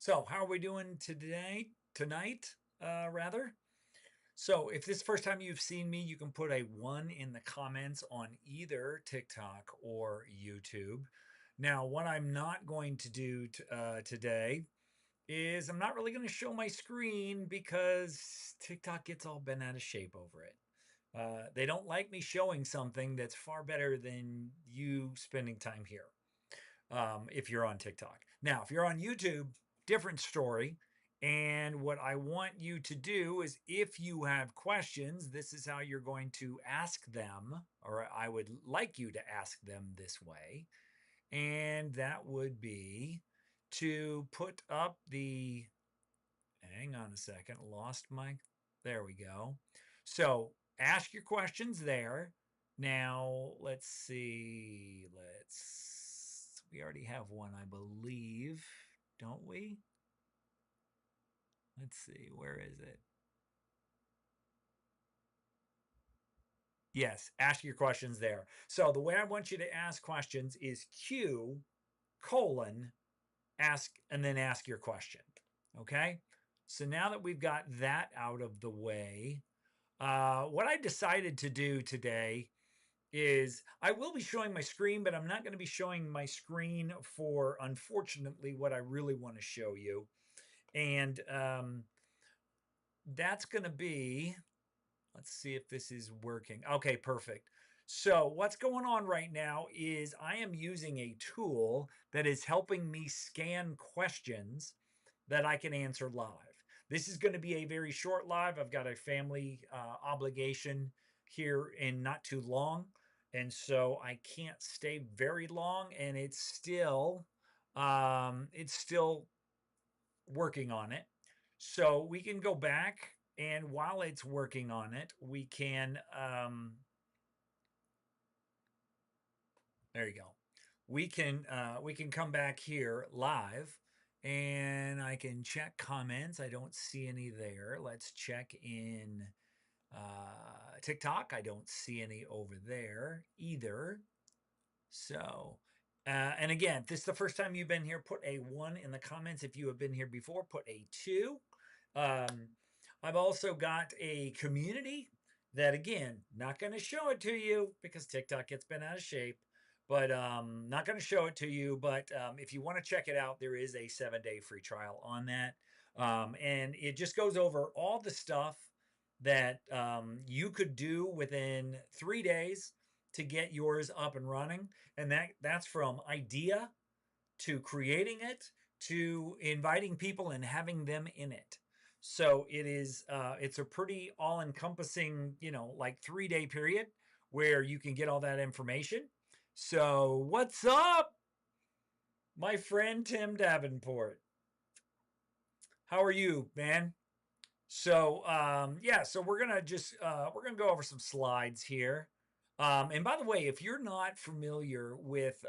So, how are we doing today? Tonight, rather. So, if this is the first time you've seen me, you can put a one in the comments on either TikTok or YouTube. Now, what I'm not going to do today is I'm not really going to show my screen because TikTok gets all bent out of shape over it. They don't like me showing something that's far better than you spending time here if you're on TikTok. Now, if you're on YouTube, different story. And what I want you to do is if you have questions, this is how you're going to ask them, or I would like you to ask them this way. And that would be to put up the, hang on a second, lost my, there we go. So ask your questions there. Now, let's see. We already have one, I believe, don't we? Let's see. Where is it? Yes, ask your questions there. So the way I want you to ask questions is Q colon ask and then ask your question. Okay. So now that we've got that out of the way, what I decided to do today is I will be showing my screen, but I'm not going to be showing my screen for, unfortunately, what I really want to show you. And that's going to be, let's see if this is working. Okay, perfect. So what's going on right now is I am using a tool that is helping me scan questions that I can answer live. This is going to be a very short live. I've got a family obligation here in not too long. And so I can't stay very long, and it's still working on it. So we can go back, and while it's working on it, we can there you go. We can come back here live, and I can check comments. I don't see any there. Let's check in TikTok. I don't see any over there either. So, and again, if this is the first time you've been here, put a one in the comments. If you have been here before, put a two. Um, I've also got a community that, again, not going to show it to you because TikTok gets bent out of shape, but not going to show it to you. But if you want to check it out, there is a 7-day free trial on that. And it just goes over all the stuff that you could do within 3 days to get yours up and running. And that's from idea to creating it to inviting people and having them in it. So it's a pretty all-encompassing, like 3-day period where you can get all that information. So what's up, my friend Tim Davenport? How are you, man? So yeah, so we're gonna go over some slides here. And by the way, if you're not familiar with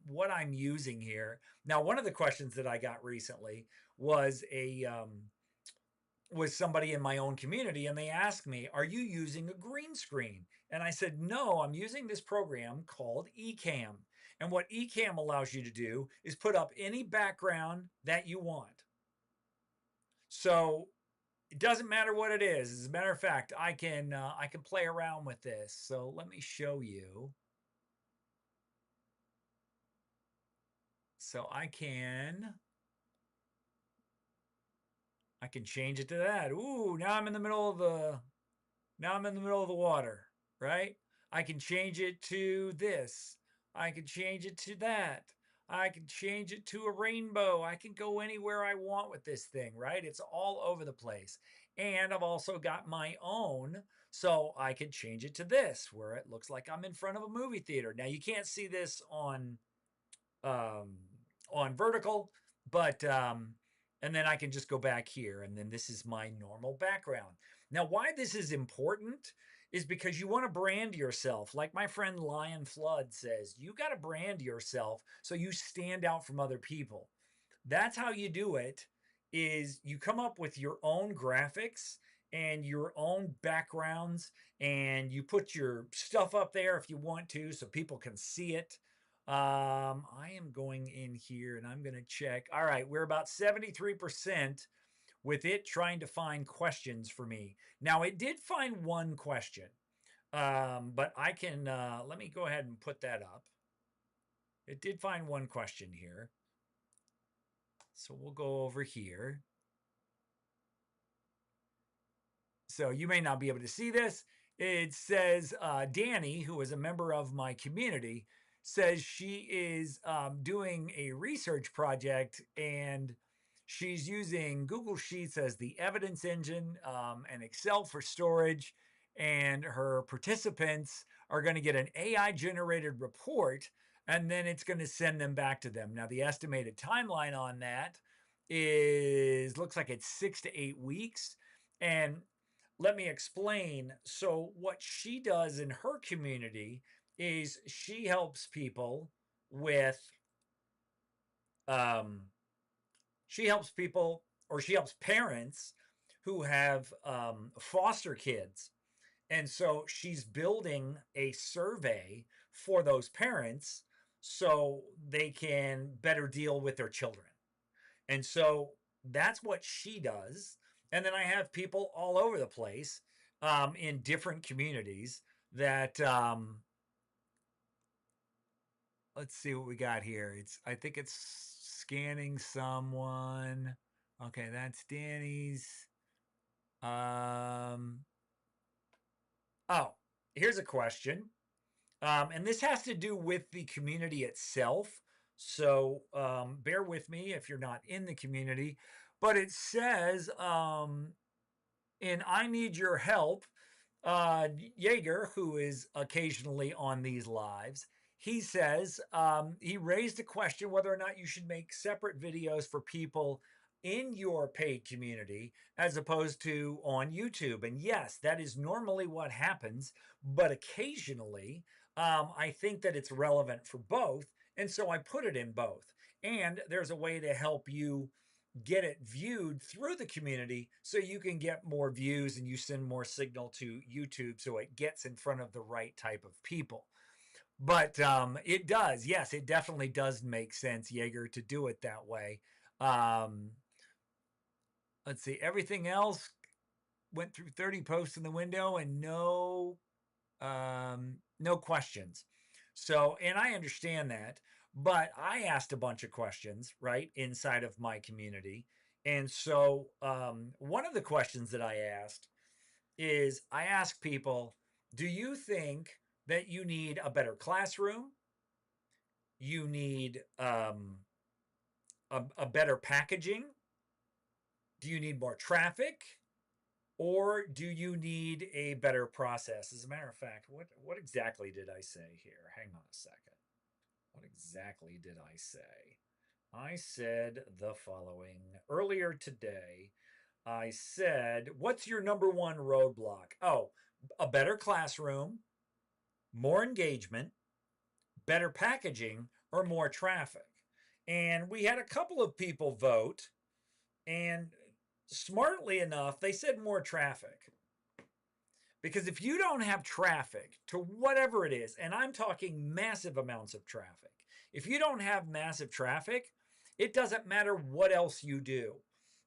what I'm using here, now one of the questions that I got recently was was somebody in my own community, and they asked me, "Are you using a green screen?" And I said, "No, I'm using this program called Ecamm." And what Ecamm allows you to do is put up any background that you want. So it doesn't matter what it is. As a matter of fact, I can play around with this. So let me show you. So I can change it to that. Ooh, now I'm in the middle of the water, right? I can change it to this. I can change it to that. I can change it to a rainbow. I can go anywhere I want with this thing, right? It's all over the place. And I've also got my own, so I could change it to this, where it looks like I'm in front of a movie theater. Now you can't see this on vertical, but and then I can just go back here, and then this is my normal background. Now, why this is important is because you want to brand yourself. Like my friend Lion Flood says, you got to brand yourself so you stand out from other people. That's how you do it, is you come up with your own graphics and your own backgrounds, and you put your stuff up there if you want to so people can see it. I am going in here and I'm going to check. All right, we're about 73% with it trying to find questions for me. Now, it did find one question, but I can, let me go ahead and put that up. It did find one question here. So we'll go over here. So you may not be able to see this. It says Danny, who is a member of my community, says she is doing a research project and she's using Google Sheets as the evidence engine and Excel for storage. And her participants are going to get an AI generated report and then it's going to send them back to them. Now, the estimated timeline on that is looks like it's 6 to 8 weeks. And let me explain. So, what she does in her community is she helps people with, um, she helps people or she helps parents who have foster kids. And so she's building a survey for those parents so they can better deal with their children. And so that's what she does. And then I have people all over the place in different communities that let's see what we got here. I think it's scanning someone. Okay, that's Danny's. Um, oh, here's a question. And this has to do with the community itself. So bear with me if you're not in the community. But it says, in I Need Your Help, Jaeger, who is occasionally on these lives, he says he raised a question whether or not you should make separate videos for people in your paid community as opposed to on YouTube. And yes, that is normally what happens, but occasionally I think that it's relevant for both. And so I put it in both. And there's a way to help you get it viewed through the community so you can get more views and you send more signal to YouTube so it gets in front of the right type of people. But it does, yes, it definitely does make sense, Jaeger, to do it that way. Um, let's see, everything else went through 30 posts in the window and no questions. So, and I understand that, but I asked a bunch of questions, right, inside of my community. And so, one of the questions that I asked is I asked people, do you think that you need a better classroom? You need a better packaging? Do you need more traffic? Or do you need a better process? As a matter of fact, what exactly did I say here? Hang on a second. What exactly did I say? I said the following earlier today. I said, what's your number one roadblock? Oh, a better classroom, more engagement, better packaging, or more traffic. And we had a couple of people vote, and smartly enough, they said more traffic. Because if you don't have traffic to whatever it is, and I'm talking massive amounts of traffic, if you don't have massive traffic, it doesn't matter what else you do.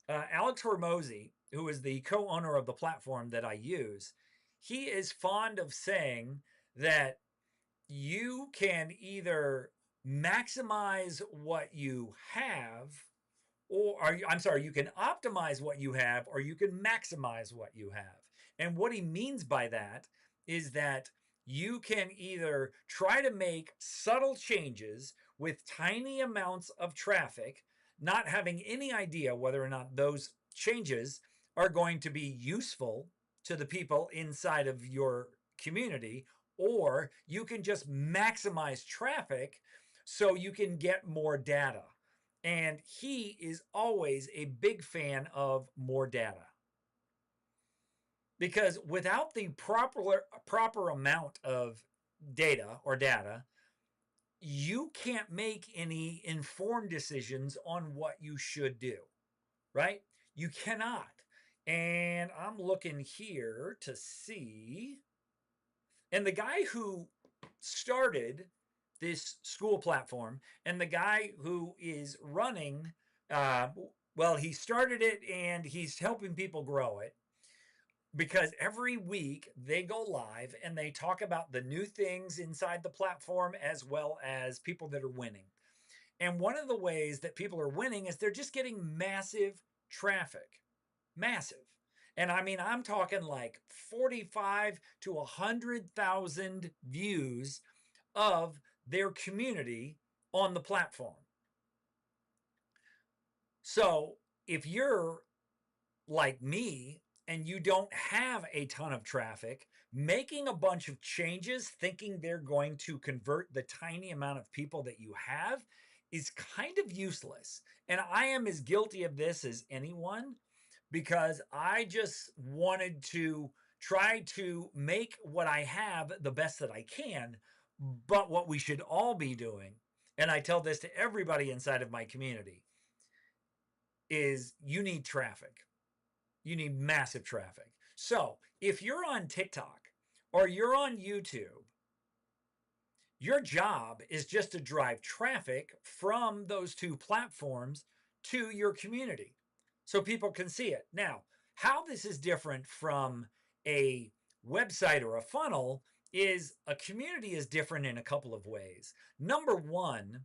Alex Hormozy, who is the co-owner of the platform that I use, he is fond of saying that you can either maximize what you have or I'm sorry, you can optimize what you have or you can maximize what you have. And what he means by that is that you can either try to make subtle changes with tiny amounts of traffic, not having any idea whether or not those changes are going to be useful to the people inside of your community, or you can just maximize traffic so you can get more data. And he is always a big fan of more data. Because without the proper amount of data, you can't make any informed decisions on what you should do, right? You cannot. And I'm looking here to see. And the guy who started this school platform, and the guy who is running, uh, well, he started it and he's helping people grow it because every week they go live and they talk about the new things inside the platform as well as people that are winning. And one of the ways that people are winning is they're just getting massive traffic. Massive. And I mean, I'm talking like 45 to 100,000 views of their community on the platform. So if you're like me and you don't have a ton of traffic, making a bunch of changes thinking they're going to convert the tiny amount of people that you have is kind of useless. And I am as guilty of this as anyone because I just wanted to try to make what I have the best that I can. But what we should all be doing, and I tell this to everybody inside of my community, is you need traffic. You need massive traffic. So if you're on TikTok or you're on YouTube, your job is just to drive traffic from those two platforms to your community so people can see it. Now, how this is different from a website or a funnel is a community is different in a couple of ways. Number one,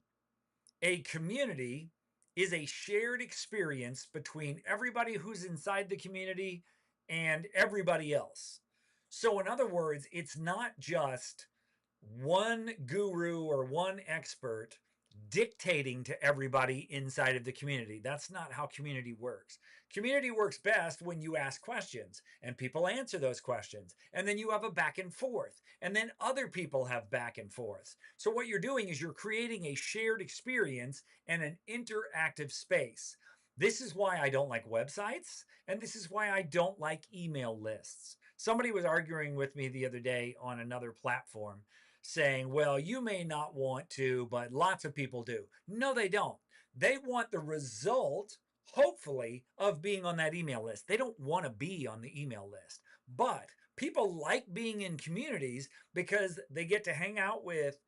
a community is a shared experience between everybody who's inside the community and everybody else. So, in other words, it's not just one guru or one expert dictating to everybody inside of the community. That's not how community works. Community works best when you ask questions and people answer those questions. And then you have a back and forth. And then other people have back and forth. So what you're doing is you're creating a shared experience and an interactive space. This is why I don't like websites. And this is why I don't like email lists. Somebody was arguing with me the other day on another platform saying, well, you may not want to, but lots of people do. No, they don't. They want the result, hopefully, of being on that email list. They don't want to be on the email list. But people like being in communities because they get to hang out with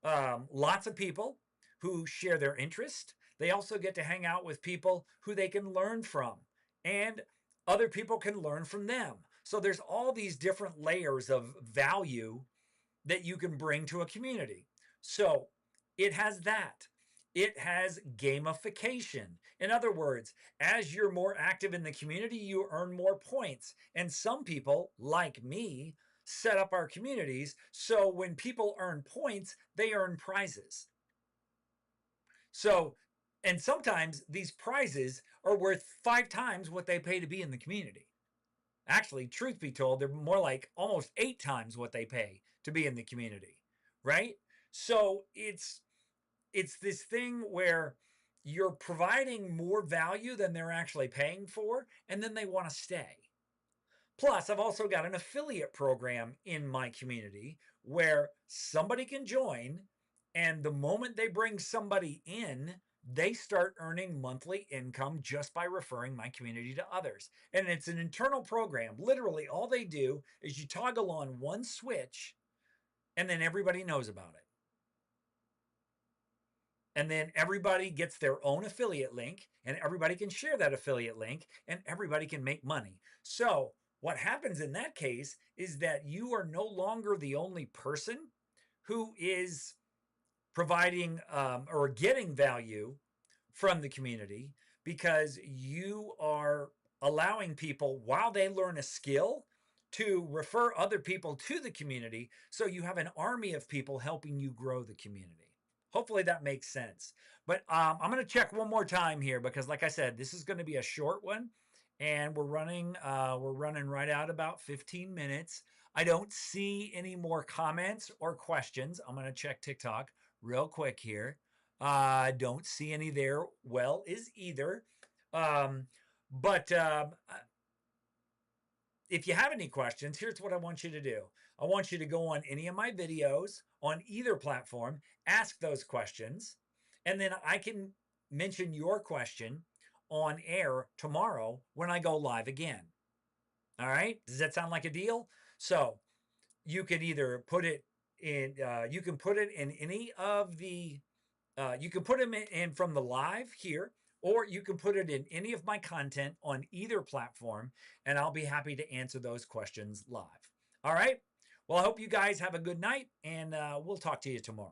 lots of people who share their interest. They also get to hang out with people who they can learn from, and other people can learn from them. So there's all these different layers of value that you can bring to a community. So it has that. It has gamification. In other words, as you're more active in the community, you earn more points. And some people, like me, set up our communities so when people earn points, they earn prizes. So, and sometimes these prizes are worth 5 times what they pay to be in the community. Actually, truth be told, they're more like almost 8 times what they pay to be in the community, right? So it's this thing where you're providing more value than they're actually paying for, and then they want to stay. Plus, I've also got an affiliate program in my community where somebody can join, and the moment they bring somebody in, they start earning monthly income just by referring my community to others. And it's an internal program. Literally, all they do is you toggle on one switch, and then everybody knows about it. And then everybody gets their own affiliate link, and everybody can share that affiliate link, and everybody can make money. So, what happens in that case is that you are no longer the only person who is providing or getting value from the community, because you are allowing people, while they learn a skill, to refer other people to the community. So you have an army of people helping you grow the community. Hopefully that makes sense. But I'm going to check one more time here because, like I said, this is going to be a short one, and we're running right out about 15 minutes. I don't see any more comments or questions. I'm going to check TikTok real quick here. Don't see any there. Well, is either. But if you have any questions, here's what I want you to do. I want you to go on any of my videos on either platform, ask those questions, and then I can mention your question on air tomorrow when I go live again. All right? Does that sound like a deal? So you could either put it in you can put it in any of the you can put them in from the live here, or you can put it in any of my content on either platform, and I'll be happy to answer those questions live. All right. Well, I hope you guys have a good night, and we'll talk to you tomorrow.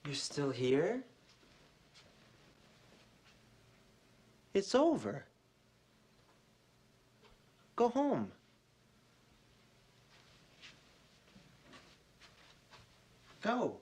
You're still here? It's over. Go home. Go.